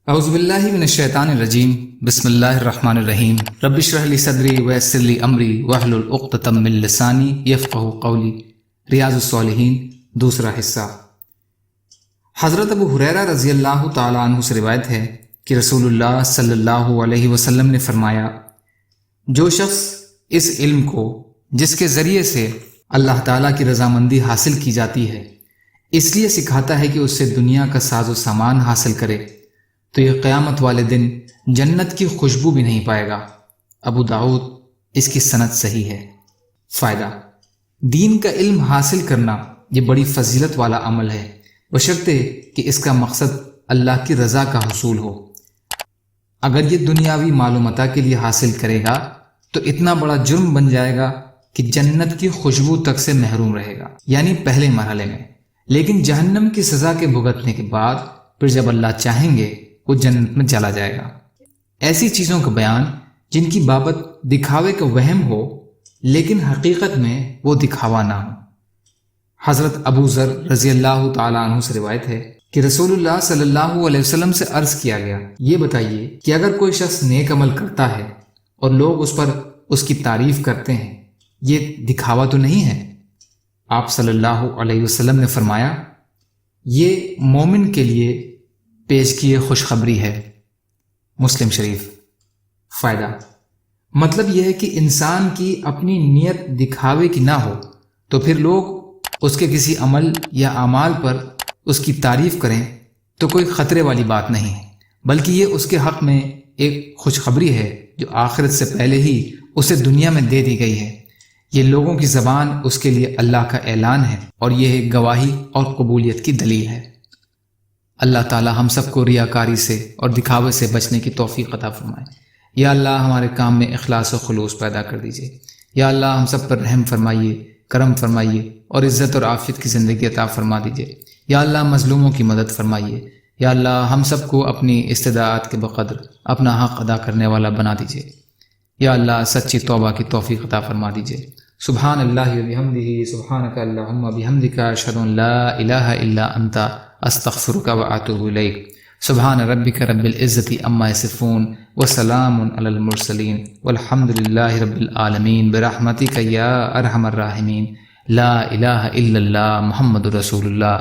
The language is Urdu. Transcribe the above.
اعوذ باللہ من الشیطان الرجیم بسم اللہ الرحمن الرحیم رب اشرح لی صدری ویسر لی امری واحلل عقدۃ من لسانی یفقہوا قولی۔ ریاض الصالحین دوسرا حصہ۔ حضرت ابو ہریرہ رضی اللہ تعالیٰ عنہ سے روایت ہے کہ رسول اللہ صلی اللہ علیہ وسلم نے فرمایا، جو شخص اس علم کو جس کے ذریعے سے اللہ تعالیٰ کی رضامندی حاصل کی جاتی ہے اس لیے سکھاتا ہے کہ اس سے دنیا کا ساز و سامان حاصل کرے، تو یہ قیامت والے دن جنت کی خوشبو بھی نہیں پائے گا۔ ابو داؤد، اس کی سند صحیح ہے۔ فائدہ: دین کا علم حاصل کرنا یہ بڑی فضیلت والا عمل ہے، بشرطے کہ اس کا مقصد اللہ کی رضا کا حصول ہو۔ اگر یہ دنیاوی معلومات کے لیے حاصل کرے گا تو اتنا بڑا جرم بن جائے گا کہ جنت کی خوشبو تک سے محروم رہے گا، یعنی پہلے مرحلے میں۔ لیکن جہنم کی سزا کے بھگتنے کے بعد پھر جب اللہ چاہیں گے وہ جنت میں چلا جائے گا۔ ایسی چیزوں کا بیان جن کی بابت دکھاوے کا وہم ہو لیکن حقیقت میں وہ دکھاوا نہ ہو۔ حضرت ابو ذر رضی اللہ تعالیٰ عنہ سے روایت ہے کہ رسول اللہ صلی اللہ علیہ وسلم سے عرض کیا گیا، یہ بتائیے کہ اگر کوئی شخص نیک عمل کرتا ہے اور لوگ اس پر اس کی تعریف کرتے ہیں، یہ دکھاوا تو نہیں ہے؟ آپ صلی اللہ علیہ وسلم نے فرمایا، یہ مومن کے لیے پیش کیے خوشخبری ہے۔ مسلم شریف۔ فائدہ: مطلب یہ ہے کہ انسان کی اپنی نیت دکھاوے کی نہ ہو تو پھر لوگ اس کے کسی عمل یا اعمال پر اس کی تعریف کریں تو کوئی خطرے والی بات نہیں ہے، بلکہ یہ اس کے حق میں ایک خوشخبری ہے جو آخرت سے پہلے ہی اسے دنیا میں دے دی گئی ہے۔ یہ لوگوں کی زبان اس کے لیے اللہ کا اعلان ہے اور یہ ایک گواہی اور قبولیت کی دلیل ہے۔ اللہ تعالی ہم سب کو ریاکاری سے اور دکھاوے سے بچنے کی توفیق عطا فرمائے۔ یا اللہ ہمارے کام میں اخلاص و خلوص پیدا کر دیجیے۔ یا اللہ ہم سب پر رحم فرمائیے، کرم فرمائیے اور عزت اور عافیت کی زندگی عطا فرما دیجیے۔ یا اللہ مظلوموں کی مدد فرمائیے۔ یا اللہ ہم سب کو اپنی استطاعت کے بقدر اپنا حق ادا کرنے والا بنا دیجیے۔ یا اللہ سچی توبہ کی توفیق عطا فرما دیجیے۔ سبحان اللہ و بحمدہ، سبحانک اللہم و بحمدک، اشہد ان لا الہ الا انت، استغفرک و اتوب الیک۔ سبحان ربک رب العزت عما یصفون وسلام علی المرسلین والحمد للہ رب العالمین، برحمتک یا ارحم الراحمین، لا الہ الا اللہ، محمد رسول اللہ۔